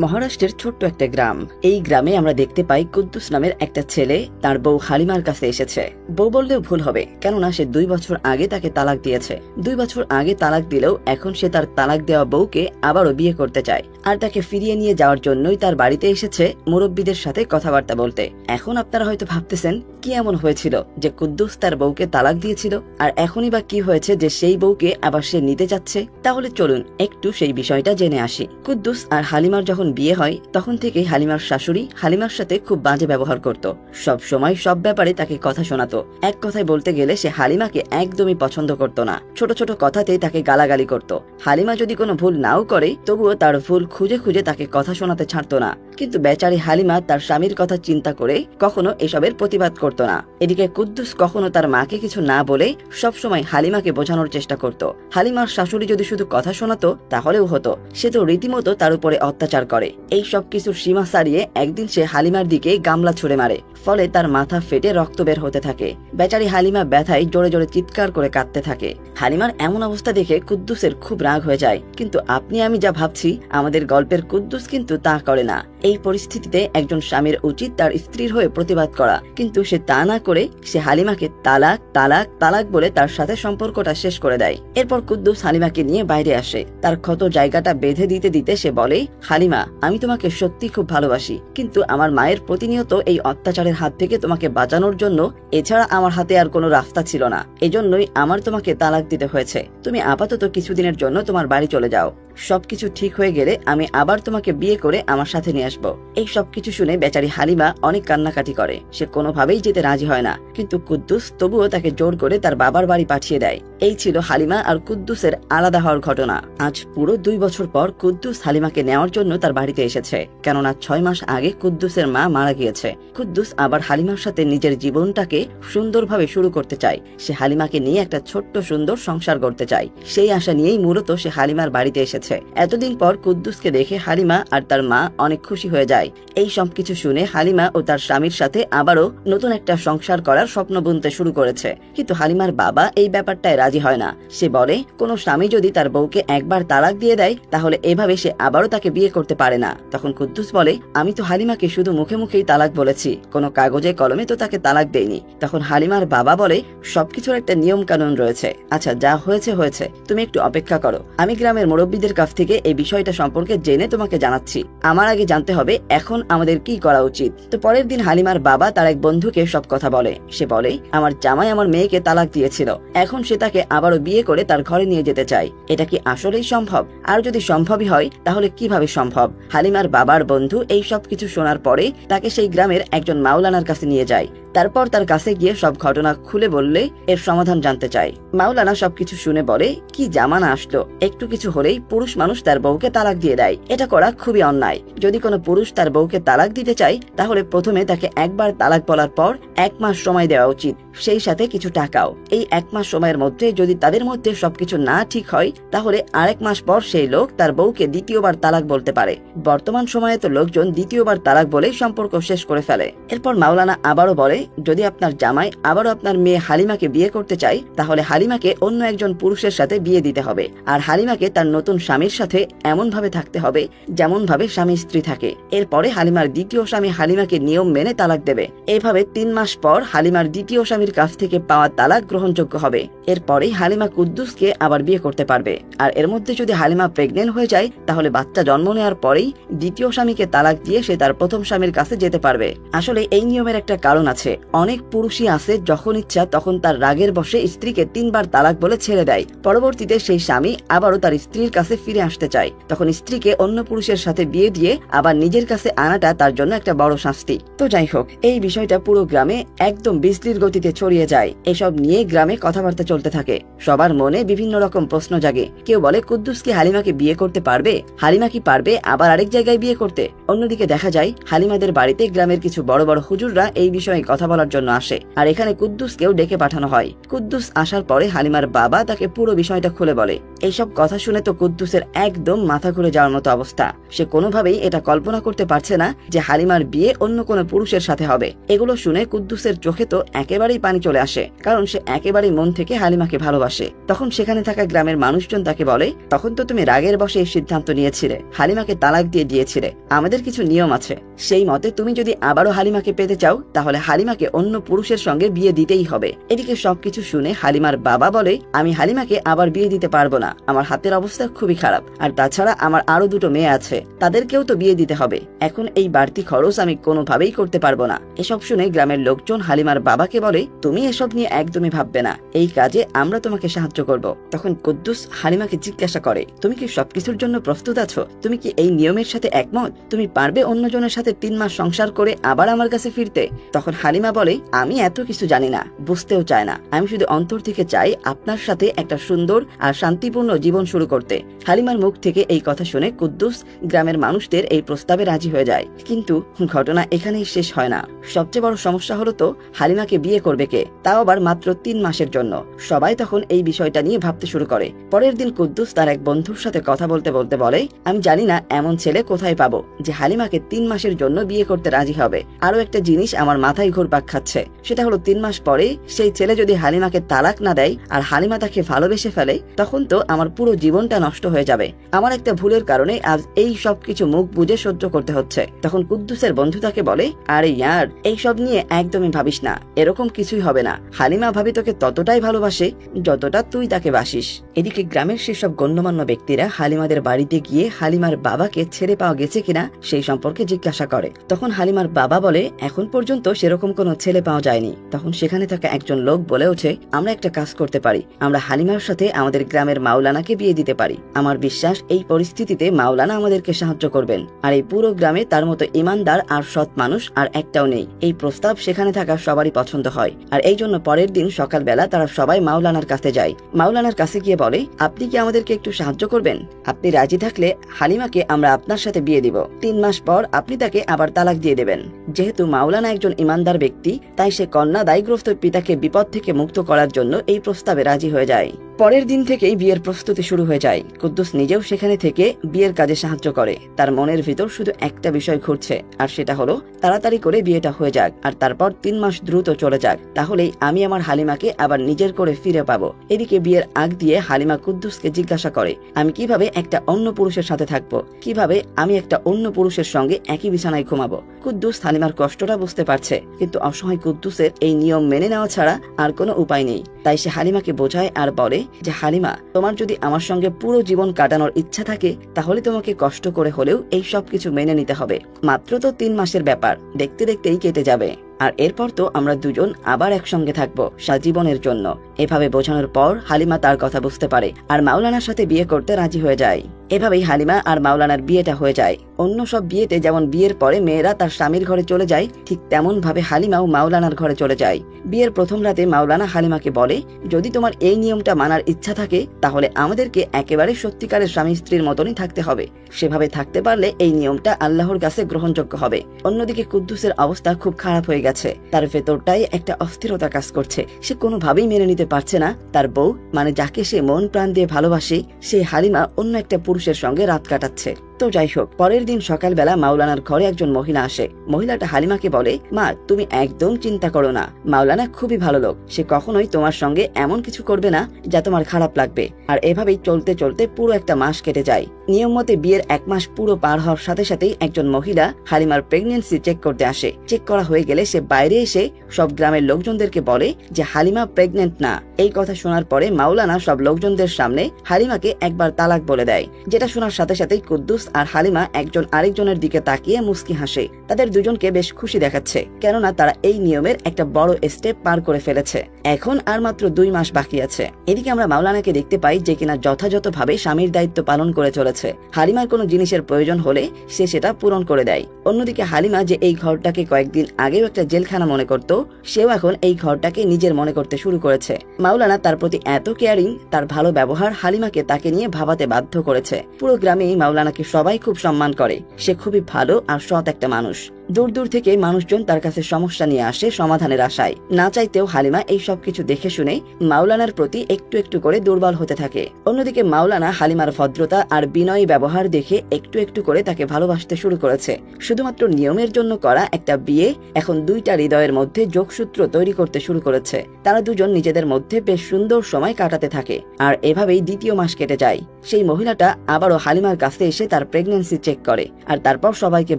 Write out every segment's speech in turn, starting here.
মহারাষ্ট্রের ছোট্ট একটা গ্রাম। এই গ্রামে আমরা দেখতে পাই কুদ্দুস নামের একটা ছেলে তার বউ হালিমার কাছে এসেছে। বউ বললেও ভুল হবে, কেননা সে 2 বছর আগে তাকে তালাক দিয়েছে। 2 বছর আগে তালাক দিলেও এখন সে তার তালাক দেওয়া বউকে আবারও বিয়ে করতে চায়, আর তাকে ফিরিয়ে নিয়ে যাওয়ার জন্যই তার বাড়িতে এসেছে মুরব্বীদের সাথে কথাবার্তা বলতে। এখন আপনারা হয়তো ভাবতেছেন কি এমন হয়েছিল যে কুদ্দুস তার বউকে তালাক দিয়েছিল, আর এখনই বা কি হয়েছে যে সেই বউকে আবার সে নিতে যাচ্ছে। তাহলে চলুন একটু সেই বিষয়টা জেনে আসি। কুদ্দুস আর হালিমার যখন বিয়ে হয় তখন থেকেই হালিমার শাশুড়ি হালিমার সাথে খুব বাজে ব্যবহার করত। সব সময় সব ব্যাপারে তাকে কথা শোনাতো। এক কথায় বলতে গেলে সে হালিমাকে একদমই পছন্দ করত না। ছোট ছোট কথাতেই তাকে গালাগালি করত। হালিমা যদি কোনো ভুল নাও করে তবুও তার ভুল খুঁজে খুঁজে তাকে কথা শোনাতে ছাড়তো না। কিন্তু বেচারি হালিমা তার স্বামীর কথা চিন্তা করে কখনো এসবের প্রতিবাদ করত না। এদিকে কুদ্দুস কখনো তার মাকে কিছু না বলে সবসময় হালিমাকে বোঝানোর চেষ্টা করত। হালিমার শাশুড়ি যদি শুধু কথা শোনাতো তাহলেও হতো, সে তো রীতিমতো তার উপরে অত্যাচার করে। এই সব কিছুর সীমা ছাড়িয়ে একদিন সে হালিমার দিকে গামলা ছুড়ে মারে, ফলে তার মাথা ফেটে রক্ত বের হতে থাকে। বেচারি হালিমা ব্যথায় জোরে জোরে চিৎকার করে কাঁদতে থাকে। হালিমার এমন অবস্থা দেখে কুদ্দুসের খুব রাগ হয়ে যায়। কিন্তু আপনি আমি যা ভাবছি আমাদের গল্পের কুদ্দুস কিন্তু তা করে না। এই পরিস্থিতিতে একজন স্বামীর উচিত তার স্ত্রীর হয়ে প্রতিবাদ করা, কিন্তু সে তা না করে সে হালিমাকে তালাক তালাক তালাক বলে তার সাথে সম্পর্কটা শেষ করে দেয়। এরপর কুদ্দুস হালিমাকে নিয়ে বাইরে আসে। তার ক্ষত জায়গাটা বেঁধে দিতে দিতে সে বলে, হালিমা, আমি তোমাকে সত্যি খুব ভালোবাসি, কিন্তু আমার মায়ের প্রতিনিয়ত এই অত্যাচারের হাত থেকে তোমাকে বাঁচানোর জন্য এছাড়া আমার হাতে আর কোনো রাস্তা ছিল না। এজন্যই আমার তোমাকে তালাক দিতে হয়েছে। তুমি আপাতত কিছুদিনের জন্য তোমার বাড়ি চলে যাও। সবকিছু ঠিক হয়ে গেলে আমি আবার তোমাকে বিয়ে করে আমার সাথে নিয়ে আসবো। এই সবকিছু শুনে বেচারি হালিমা অনেক কান্নাকাটি করে। সে কোনোভাবেই যেতে রাজি হয় না, কিন্তু কুদ্দুস তবুও তাকে জোর করে তার বাবার বাড়ি পাঠিয়ে দেয়। এই ছিল হালিমা আর কুদ্দুসের আলাদা হওয়ার ঘটনা। আজ পুরো 2 বছর পর কুদ্দুস হালিমাকে নেওয়ার জন্য তার বাড়িতে এসেছে, কেননা 6 মাস আগে কুদ্দুসের মা মারা গিয়েছে। কুদ্দুস আবার হালিমার সাথে নিজের জীবনটাকে সুন্দরভাবে শুরু করতে চায়। সে হালিমাকে নিয়ে একটা ছোট্ট সুন্দর সংসার করতে চায়। সেই আশা নিয়েই মূলত সে হালিমার বাড়িতে এসেছে। এতদিন পর কুদ্দুসকে দেখে হালিমা আর তার মা অনেক খুশি হয়ে যায়। এই সবকিছু শুনে হালিমা ও তার স্বামীর সাথে আবারও নতুন একটা সংসার করার স্বপ্ন বুনতে শুরু করেছে। কিন্তু হালিমার বাবা এই ব্যাপারটায় রাজি হয় না। সে বলে, কোনো স্বামী যদি তার বউকে একবার তালাক দিয়ে দেয় তাহলে এভাবে সে আবারও তাকে বিয়ে করতে পারে না। তখন কুদ্দুস বলে, আমি তো হালিমাকে শুধু মুখে মুখেই তালাক বলেছি, কোনো কাগজে কলমে তো তাকে তালাক দেয়নি। তখন হালিমার বাবা বলে, সবকিছুর একটা নিয়ম কানুন রয়েছে। আচ্ছা, যা হয়েছে হয়েছে, তুমি একটু অপেক্ষা করো। আমি গ্রামের মুরব্বীদের কাছ থেকে এই বিষয়টা সম্পর্কে জেনে তোমাকে জানাচ্ছি। আমার আগে জানতে হবে এখন আমাদের কি করা উচিত। তো পরের দিন হালিমার বাবা তার এক বন্ধুকে সব কথা বলে। সে বলে, আমার জামাই আমার মেয়েকে তালাক দিয়েছিল, এখন সে তাকে আবারও বিয়ে করে তার ঘরে নিয়ে যেতে চায়। এটা কি আসলেই সম্ভব? আর যদি সম্ভবই হয় তাহলে কিভাবে সম্ভব? হালিমার বাবার বন্ধু এই সব কিছু শোনার পরে তাকে সেই গ্রামের একজন মাওলানার কাছে নিয়ে যায়। তারপর তার কাছে গিয়ে সব ঘটনা খুলে বললে এর সমাধান জানতে চায়। মাওলানা সবকিছু শুনে বলে, কি জামানা আসলো, একটু কিছু হলেই পুরুষ মানুষ তার বউকে তালাক দিয়ে দেয়। এটা করা খুবই অন্যায়। যদি কোনো পুরুষ তার বউকে তালাক দিতে চায় তাহলে প্রথমে তাকে একবার তালাক বলার পর 1 মাস সময় দেওয়া উচিত, সেই সাথে কিছু টাকাও। এই 1 মাস সময়ের মধ্যে যদি তাদের মধ্যে সবকিছু না ঠিক হয় তাহলে আরেক মাস পর সেই লোক তার বউকে দ্বিতীয়বার তালাক বলতে পারে। বর্তমান সময়ে তো লোকজন দ্বিতীয়বার তালাক বলেই সম্পর্ক শেষ করে ফেলে। এরপর মাওলানা আবারও বলে, যদি আপনার জামাই আবারও আপনার মেয়ে হালিমাকে বিয়ে করতে চায় তাহলে হালিমাকে অন্য একজন পুরুষের সাথে বিয়ে দিতে হবে, আর হালিমাকে তার নতুন স্বামীর সাথে এমন ভাবে থাকতে হবে যেমন ভাবে স্বামী স্ত্রী থাকে। এরপরে হালিমার দ্বিতীয় স্বামী হালিমাকে নিয়ম মেনে তালাক দেবে। এইভাবে 3 মাস পর হালিমার দ্বিতীয় স্বামীর কাছ থেকে পাওয়া তালাক গ্রহণযোগ্য হবে। এরপরেই হালিমা কুদ্দুসকে আবার বিয়ে করতে পারবে। আর এর মধ্যে যদি হালিমা প্রেগনেন্ট হয়ে যায় তাহলে বাচ্চা জন্ম নেওয়ার পরেই দ্বিতীয় স্বামীকে তালাক দিয়ে সে তার প্রথম স্বামীর কাছে যেতে পারবে। আসলে এই নিয়মের একটা কারণ আছে। অনেক পুরুষই আছে যখন ইচ্ছা তখন তার রাগের বশে স্ত্রীকে 3 বার তালাক বলে ছেড়ে দেয়। পরবর্তীতে সেই স্বামী আবারও তার স্ত্রীর কাছে ফিরে আসতে চায়। তখন স্ত্রীকে অন্য পুরুষের সাথে বিয়ে দিয়ে আবার নিজের কাছে আনাটা তার জন্য একটা বড় শাস্তি। তো যাই হোক, এই বিষয়টা পুরো গ্রামে একদম বিজলির গতিতে ছড়িয়ে যায়। এসব নিয়ে গ্রামে কথাবার্তা চলতে থাকে। সবার মনে বিভিন্ন রকম প্রশ্ন জাগে। কেউ বলে, কুদ্দুস কি হালিমাকে বিয়ে করতে পারবে? হালিমা কি পারবে আবার আরেক জায়গায় বিয়ে করতে? অন্যদিকে দেখা যায় হালিমাদের বাড়িতে গ্রামের কিছু বড় বড় হুজুররা এই বিষয়ে কথা বলার জন্য আসে, আর এখানে কুদ্দুসকেও ডেকে পাঠানো হয়। কুদ্দুস আসার পরে হালিমার বাবা তাকে পুরো বিষয়টা খুলে বলে। এইসব কথা শুনে তো কুদ্দুসের একদম মাথা ঘুরে যাওয়ার মতো অবস্থা। সে কোনোভাবেই এটা কল্পনা করতে পারছে না যে হালিমার বিয়ে অন্য কোনো পুরুষের সাথে হবে। এগুলো শুনে কুদ্দুসের চোখে তো একেবারেই পানি চলে আসে, কারণ সে একেবারেই মন থেকে হালিমাকে ভালোবাসে। তখন সেখানে থাকা গ্রামের মানুষজন তাকে বলে, তখন তো তুমি রাগের বশে এই সিদ্ধান্ত নিয়েছিলে, হালিমাকে তালাক দিয়ে দিয়েছিলে। আমাদের কিছু নিয়ম আছে, সেই মতে তুমি যদি আবারও হালিমাকে পেতে চাও তাহলে হালিমাকে অন্য পুরুষের সঙ্গে বিয়ে দিতেই হবে। এদিকে সবকিছু শুনে হালিমার বাবা বলে, আমি হালিমাকে আবার বিয়ে দিতে পারবো না, আমার হাতের অবস্থা খুবই খারাপ, আর তাছাড়া আমার আরো দুটো মেয়ে আছে, তাদেরকেও তো বিয়ে দিতে হবে। এখন এই বাড়তি খরচ আমি কোনোভাবেই করতে পারবো না। এসব শুনে গ্রামের লোকজন হালিমার বাবাকে বলে, তুমি এসব নিয়ে একদমই ভাববে না, এই কাজে আমরা তোমাকে সাহায্য করব। তখন কুদ্দুস হালিমাকে জিজ্ঞাসা করে, তুমি কি সবকিছুর জন্য প্রস্তুত আছো? তুমি কি এই নিয়মের সাথে একমত? তুমি পারবে অন্যজনের সাথে 3 মাস সংসার করে আবার আমার কাছে ফিরতে? তখন হালিমা বলে, আমি এত কিছু জানি না, বুঝতেও চাই না, আমি শুধু অন্তর থেকে চাই আপনার সাথে একটা সুন্দর আর শান্তিপূর্ণ জীবন শুরু করতে। হালিমার মুখ থেকে এই কথা শুনে কুদ্দুস গ্রামের মানুষদের এই প্রস্তাবে রাজি হয়ে যায়। কিন্তু ঘটনা এখানেই শেষ হয় না। সবচেয়ে বড় সমস্যা হলো তো হালিমাকে বিয়ে করবে কে, তাও আবার মাত্র 3 মাসের জন্য। সবাই তখন এই বিষয়টা নিয়ে ভাবতে শুরু করে। পরের দিন কুদ্দুস তার এক বন্ধুর সাথে কথা বলতে বলতে বলে, আমি জানি না এমন ছেলে কোথায় পাবো যে হালিমাকে 3 মাসের জন্য বিয়ে করতে রাজি হবে। আরো একটা জিনিস আমার মাথায় ঘুরপাক খাচ্ছে, সেটা হলো 3 মাস পরে সেই ছেলে যদি হালিমাকে তালাক না দেয় আর হালিমা তাকে ভালোবেসে ফেলে, তখন তো আমার পুরো জীবনটা নষ্ট হয়ে যাবে। আমার একটা ভুলের কারণে আজ এই সব কিছু মুখ বুঝে সহ্য করতে হচ্ছে। তখন কুদ্দুসের বন্ধু তাকে বলে, আরে ইয়ার, এই সব নিয়ে একদমই ভাবিস না, এরকম কিছুই হবে না। হালিমা ভাবি তোকে ততটাই ভালোবাসে যতটা তুই তাকে বাসিস। এদিকে গ্রামের সেসব গণ্যমান্য ব্যক্তিরা হালিমাদের বাড়িতে গিয়ে হালিমার বাবাকে ছেড়ে পাওয়া গেছে কিনা সেই সম্পর্কে জিজ্ঞাসা করে। তখন হালিমার বাবা বলে, এখন পর্যন্ত সেরকম কোনো ছেলে পাওয়া যায়নি। তখন সেখানে থাকা একজন লোক বলে ওঠে, আমরা একটা কাজ করতে পারি, আমরা হালিমার সাথে আমাদের গ্রামের মাওলানাকে বিয়ে দিতে পারি। আমার বিশ্বাস এই পরিস্থিতিতে মাওলানা আমাদেরকে সাহায্য করবেন, আর এই পুরো গ্রামে তার মতো ইমানদার আর সৎ মানুষ আর একটাও নেই। এই প্রস্তাব সেখানে থাকা সবারই পছন্দ হয়, আর এই জন্য পরের দিন সকালবেলা তারা সবাই মাওলানার কাছে যায়। মাওলানার কাছে গিয়ে বলে, আপনি কি আমাদেরকে একটু সাহায্য করবেন? আপনি রাজি থাকলে হালিমাকে আমরা আপনার সাথে বিয়ে দিব। 3 মাস পর আপনি তাকে আবার তালাক দিয়ে দেবেন। যেহেতু মাওলানা একজন ইমানদার ব্যক্তি, তাই সে কন্যা দায়গ্রস্ত পিতাকে বিপদ থেকে মুক্ত করার জন্য এই প্রস্তাবে রাজি হয়ে যায়। পরের দিন থেকেই বিয়ের প্রস্তুতি শুরু হয়ে যায়। কুদ্দুস নিজেও সেখানে থেকে বিয়ের কাজে সাহায্য করে। তার মনের ভিতর শুধু একটা বিষয় ঘুরছে, আর সেটা হলো তাড়াতাড়ি করে বিয়েটা হয়ে যাক, আর তারপর 3 মাস দ্রুত চলে যাক, তাহলেই আমি আমার হালিমাকে আবার নিজের করে ফিরে পাবো। এদিকে বিয়ের আগ দিয়ে হালিমা কুদ্দুসকে জিজ্ঞাসা করে, আমি কিভাবে একটা অন্য পুরুষের সাথে থাকবো, কিভাবে আমি একটা অন্য পুরুষের সঙ্গে একই বিছানায় ঘুমাবো। কুদ্দুস হালিমার কষ্টটা বুঝতে পারছে, কিন্তু অসহায় কুদ্দুসের এই নিয়ম মেনে নেওয়া ছাড়া আর কোনো উপায় নেই। তাই সে হালিমাকে বোঝায় আর বলে যে, হালিমা, তোমার যদি আমার সঙ্গে পুরো জীবন কাটানোর ইচ্ছা থাকে তাহলে তোমাকে কষ্ট করে হলেও এই সব কিছু মেনে নিতে হবে। মাত্র তো 3 মাসের ব্যাপার, দেখতে দেখতেই কেটে যাবে, আর এরপর তো আমরা দুজন আবার একসঙ্গে থাকবো সারাজীবনের জন্য। এভাবে বোঝানোর পর হালিমা তার কথা বুঝতে পারে আর মাওলানার সাথে বিয়ে করতে রাজি হয়ে যায়। এভাবেই হালিমা আর মাওলানার বিয়েটা হয়ে যায়। অন্য সব বিয়েতে যেমন বিয়ের পরে মেয়েরা তার স্বামীর ঘরে চলে যায়, ঠিক তেমন ভাবে হালিমাও মাওলানার ঘরে চলে যায়। বিয়ের প্রথম রাতে মাওলানা হালিমাকে বলে, যদি তোমার এই নিয়মটা মানার ইচ্ছা থাকে তাহলে আমাদেরকে একেবারে সত্যিকারের স্বামী স্ত্রীর মতনই থাকতে হবে। সেভাবে থাকতে পারলে এই নিয়মটা আল্লাহর কাছে গ্রহণযোগ্য হবে। অন্যদিকে কুদ্দুসের অবস্থা খুব খারাপ হয়ে গেছে। তার ভেতরটাই একটা অস্থিরতা কাজ করছে। সে কোনোভাবেই মেনে নিতে পারছে না তার বউ, মানে যাকে সে মন প্রাণ দিয়ে ভালোবাসে, সে হালিমা অন্য একটা পুরুষের সঙ্গে রাত কাটাচ্ছে। তো যাই হোক, পরের দিন সকালবেলা মাওলানার ঘরে একজন মহিলা আসে। মহিলাটা হালিমাকে বলে, মা, তুমি একদম চিন্তা করো না, মাওলানা খুবই ভালো লোক, সে কখনোই তোমার সঙ্গে এমন কিছু করবে না যা তোমার খারাপ লাগবে। আর এভাবেই চলতে চলতে পুরো একটা মাস কেটে যায়। নিয়ম মতে বিয়ের 1 মাস পুরো পার হওয়ার সাথে সাথেই একজন মহিলা হালিমার প্রেগনেন্সি চেক করতে আসে। চেক করা হয়ে গেলে সে বাইরে এসে সব গ্রামের লোকজনদেরকে বলে যে হালিমা প্রেগনেন্ট না। এই কথা শোনার পরে মাওলানা সব লোকজনদের সামনে হালিমাকে একবার তালাক বলে দেয়, যেটা শোনার সাথে সাথেই কুদ্দুস আর হালিমা একজন আরেকজনের দিকে তাকিয়ে মুস্কি হাসে। তাদের দুজনকে বেশ খুশি দেখাচ্ছে, কেননা তারা এই নিয়মের একটা বড় স্টেপ পার করে ফেলেছে। এখন আর মাত্র 2 মাস বাকি আছে। এদিকে আমরা মাওলানাকে দেখতে পাই যে কিনা যথাযথভাবে স্বামীর দায়িত্ব পালন করে চলেছে। হালিমার কোনো জিনিসের প্রয়োজন হলে সে সেটা পূরণ করে দেয়। অন্যদিকে হালিমা যে এই ঘরটাকে কয়েকদিন আগেও একটা জেলখানা মনে করত, সেও এখন এই ঘরটাকে নিজের মনে করতে শুরু করেছে। মাওলানা তার প্রতি এত কেয়ারিং, তার ভালো ব্যবহার হালিমাকে তাকে নিয়ে ভাবাতে বাধ্য করেছে। পুরো গ্রামে মাওলানাকে সবাই খুব সম্মান করে। সে খুবই ভালো আর সৎ একটা মানুষ। দূর দূর থেকে মানুষজন তার কাছে সমস্যা নিয়ে আসে সমাধানের আশায়। না চাইতেও হালিমা এই সবকিছু দেখে শুনে মাওলানার প্রতি একটু একটু করে দুর্বল হতে থাকে। অন্যদিকে মাওলানা হালিমার ভদ্রতা আর বিনয়ী ব্যবহার দেখে একটু একটু করে তাকে ভালোবাসতে শুরু করেছে। শুধুমাত্র নিয়মের জন্য করা একটা বিয়ে এখন দুইটা হৃদয়ের মধ্যে যোগসূত্র তৈরি করতে শুরু করেছে। তারা দুজন নিজেদের মধ্যে বেশ সুন্দর সময় কাটাতে থাকে। আর এভাবেই দ্বিতীয় মাস কেটে যায়। সেই মহিলাটা আবারও হালিমার কাছে এসে তার প্রেগন্যান্সি চেক করে আর তারপর সবাইকে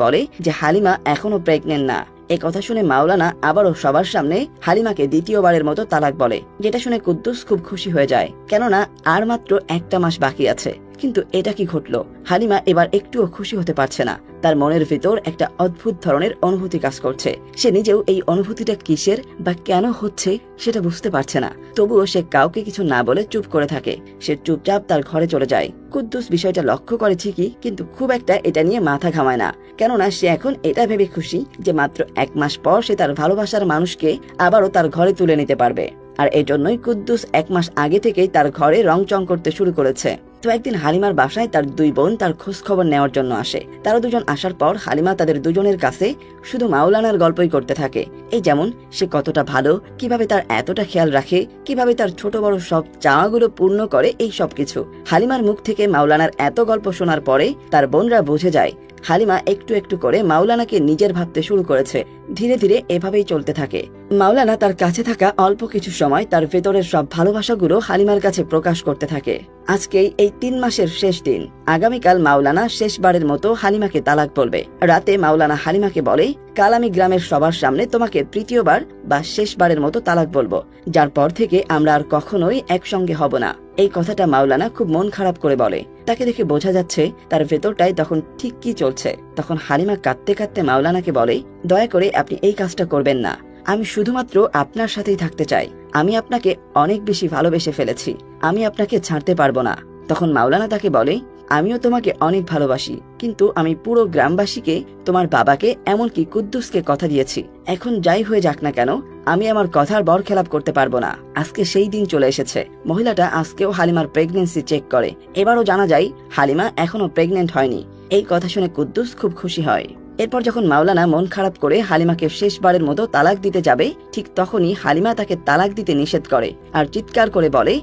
বলে যে হালিমা এখনো প্রেগনেন্ট না। এই কথা শুনে মাওলানা আবারও সবার সামনে হালিমাকে দ্বিতীয়বারের মতো তালাক বলে, যেটা শুনে কুদ্দুস খুব খুশি হয়ে যায়, কেননা আর মাত্র একটা মাস বাকি আছে। কিন্তু এটা কি ঘটলো? হালিমা এবার একটুও খুশি হতে পারছে না। তার মনের ভিতর একটা অদ্ভুত ধরনের অনুভূতি কাজ করছে। সে নিজেও এই অনুভূতিটা কিসের বা কেন হচ্ছে সেটা বুঝতে পারছে না। তবুও সে কাউকে কিছু না বলে চুপ করে থাকে। সে চুপচাপ তার ঘরে চলে যায়। কুদ্দুস বিষয়টা লক্ষ্য করে ঠিকই, কিন্তু খুব একটা এটা নিয়ে মাথা ঘামায় না, কেননা সে এখন এটা ভেবে খুশি যে মাত্র এক মাস পর সে তার ভালোবাসার মানুষকে আবারও তার ঘরে তুলে নিতে পারবে। আর এজন্যই কুদ্দুস এক মাস আগে থেকেই তার ঘরে রংচং করতে শুরু করেছে। তো একদিন হালিমার বাসায় তার দুই বোন তার খোঁজ খবর নেওয়ার জন্য আসে। তারা দুজন আসার পর হালিমা তাদের দুজনের কাছে শুধু মাওলানার গল্পই করতে থাকে। এই যেমন সে কতটা ভালো, কিভাবে তার এতটা খেয়াল রাখে, কিভাবে তার ছোট বড় সব চাওয়াগুলো পূর্ণ করে, এই সব কিছু। হালিমার মুখ থেকে মাওলানার এত গল্প শোনার পরে তার বোনরা বুঝে যায় হালিমা একটু একটু করে মাওলানাকে নিজের ভাবতে শুরু করেছে। ধীরে ধীরে এভাবেই চলতে থাকে। মাওলানা তার কাছে থাকা অল্প কিছু সময় তার ভেতরের সব ভালোবাসাগুলো হালিমার কাছে প্রকাশ করতে থাকে। আজকেই এই 3 মাসের শেষ দিন। আগামীকাল মাওলানা শেষবারের মতো হালিমাকে তালাক বলবে। রাতে মাওলানা হালিমাকে বলে, কাল আমি গ্রামের সবার সামনে তোমাকে তৃতীয়বার বা শেষবারের মতো তালাক বলবো, যার পর থেকে আমরা আর কখনোই একসঙ্গে হব না। এই কথাটা মাওলানা খুব মন খারাপ করে বলে। তাকে দেখে বোঝা যাচ্ছে তার ভেতরটায় তখন ঠিক কি চলছে। তখন হালিমা কাঁদতে কাঁদতে মাওলানাকে বলে, দয়া করে আপনি এই কাজটা করবেন না। আমি শুধুমাত্র আপনার সাথেই থাকতে চাই। আমি আপনাকে অনেক বেশি ভালোবেসে ফেলেছি। আমি আপনাকে ছাড়তে পারবো না। তখন মাওলানা তাকে বলে, আমিও তোমাকে অনেক ভালোবাসি, কিন্তু আমি পুরো গ্রামবাসীকে, তোমার বাবাকে, এমনকি কুদ্দুসকে কথা দিয়েছি। এখন যাই হয়ে যাক না কেন, আমি আমার কথার বরখেলাপ করতে পারবো না। আজকে সেই দিন চলে এসেছে। মহিলাটা আজকেও হালিমার প্রেগনেন্সি চেক করে। এবারও জানা যায় হালিমা এখনো প্রেগনেন্ট হয়নি। এই কথা শুনে কুদ্দুস খুব খুশি হয়। এরপর যখন মাওলানা মন খারাপ করে হালিমাকে শেষবারের মতো তালাক দিতে যাবে, ঠিক তখনই হালিমা তাকে তালাক দিতে নিষেধ করে আর চিৎকার করে বলে,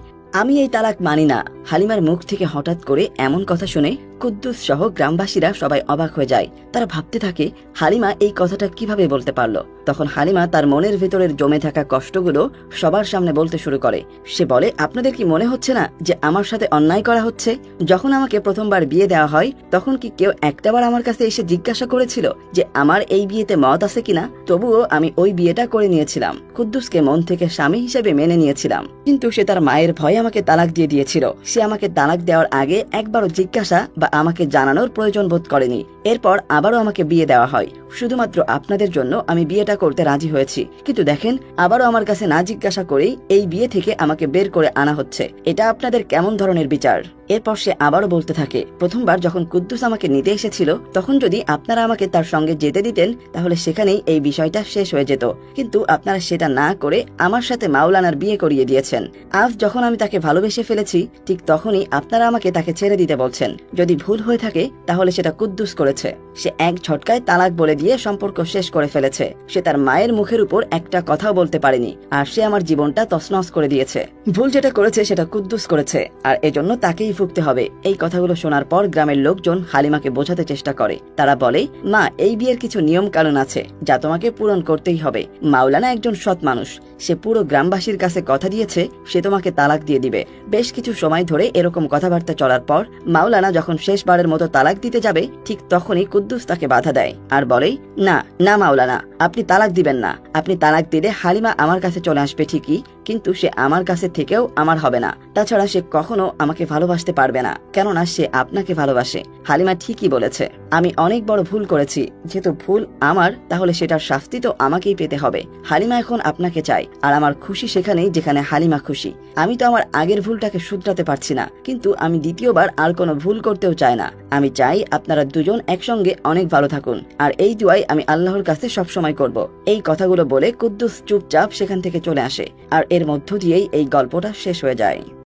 আমি এই তালাক মানি না। হালিমার মুখ থেকে হঠাৎ করে এমন কথা শুনে কুদ্দুস সহ গ্রামবাসীরা সবাই অবাক হয়ে যায়। তারা ভাবতে থাকে হালিমা এই কথাটা কিভাবে বলতে পারলো। তখন হালিমা তার মনের ভেতরের জমে থাকা কষ্টগুলো সবার সামনে বলতে শুরু করে। সে বলে, আপনাদের কি মনে হচ্ছে না যে আমার সাথে অন্যায় করা হচ্ছে? যখন আমাকে প্রথমবার বিয়ে দেওয়া হয় তখন কি কেউ একটাবার আমার কাছে এসে জিজ্ঞাসা করেছিল যে আমার এই বিয়েতে মত আছে কিনা? তবুও আমি ওই বিয়েটা করে নিয়েছিলাম। কুদ্দুসকে মন থেকে স্বামী হিসেবে মেনে নিয়েছিলাম, কিন্তু সে তার মায়ের ভয়ে আমাকে তালাক দিয়ে দিয়েছিল। সে আমাকে তালাক দেওয়ার আগে একবারও জিজ্ঞাসা বা আমাকে জানানোর প্রয়োজন বোধ করেনি। এরপর আবারও আমাকে বিয়ে দেওয়া হয়। শুধুমাত্র আপনাদের জন্য আমি বিয়েটা করতে রাজি হয়েছি, কিন্তু দেখেন আবারও আমার কাছে না জিজ্ঞাসা করেই এই বিয়ে থেকে আমাকে বের করে আনা হচ্ছে। এটা আপনাদের কেমন ধরনের বিচার? এরপর সে আবারও বলতে থাকে, প্রথমবার যখন কুদ্দুস আমাকে নিতে এসেছিল তখন যদি আপনারা আমাকে তার সঙ্গে যেতে দিতেন তাহলে সেখানেই এই বিষয়টা শেষ হয়ে যেত, কিন্তু আপনারা সেটা না করে আমার সাথে মাওলানার বিয়ে করিয়ে দিয়েছেন। আজ যখন আমি তাকে ভালোবেসে ফেলেছি ঠিক তখনই আপনারা আমাকে তাকে ছেড়ে দিতে বলছেন। যদি ভুল হয়ে থাকে তাহলে সেটা কুদ্দুস করেছে। সে এক ঝটকায় তালাক বলে দিয়ে সম্পর্ক শেষ করে ফেলেছে। সে তার মায়ের মুখের উপর একটা কথাও বলতে পারেনি, আর সে আমার জীবনটা তছনছ করে দিয়েছে। ভুল যেটা করেছে সেটা কুদ্দুস করেছে, আর এজন্য তাকেই ভুগতে হবে। এই কথাগুলো শোনার পর গ্রামের লোকজন হালিমাকে বোঝাতে চেষ্টা করে। তারা বলে, মা, এই বিয়ের কিছু নিয়ম কানুন আছে যা তোমাকে পূরণ করতেই হবে। মাওলানা একজন সৎ মানুষ। সে পুরো গ্রামবাসীর কাছে কথা দিয়েছে সে তোমাকে তালাক দিয়ে দিবে। বেশ কিছু সময় ধরে এরকম কথাবার্তা চলার পর মাওলানা যখন শেষবারের মতো তালাক দিতে যাবে ঠিক তখনই কুদ্দুস তাকে বাধা দেয় আর বলে, না না মাওলানা, আপনি তালাক দিবেন না। আপনি তালাক দিলে হালিমা আমার কাছে চলে আসবে ঠিকই, কিন্তু সে আমার কাছে থেকেও আমার হবে না। তাছাড়া সে কখনো আমাকে ভালোবাসতে পারবে না, কেননা সে আপনাকে ভালোবাসে। হালিমা ঠিকই বলেছে। আমি অনেক বড় ভুল করেছি। যেহেতু ভুল আমার, তাহলে সেটার শাস্তি তো আমাকেই পেতে হবে। হালিমা এখন আপনাকে চাই, আর আমার খুশি সেখানেই যেখানে হালিমা খুশি। আমি তো আমার আগের ভুলটাকে শুধরাতে পারছি না, কিন্তু আমি দ্বিতীয়বার আর কোনো ভুল করতেও চাই না। আমি চাই আপনারা দুজন একসঙ্গে অনেক ভালো থাকুন, আর এই দুয়াই আমি আল্লাহর কাছে সবসময় করব। এই কথাগুলো বলে কুদ্দুস চুপচাপ সেখান থেকে চলে আসে, আর এর মধ্য দিয়েই এই গল্পটা শেষ হয়ে যায়।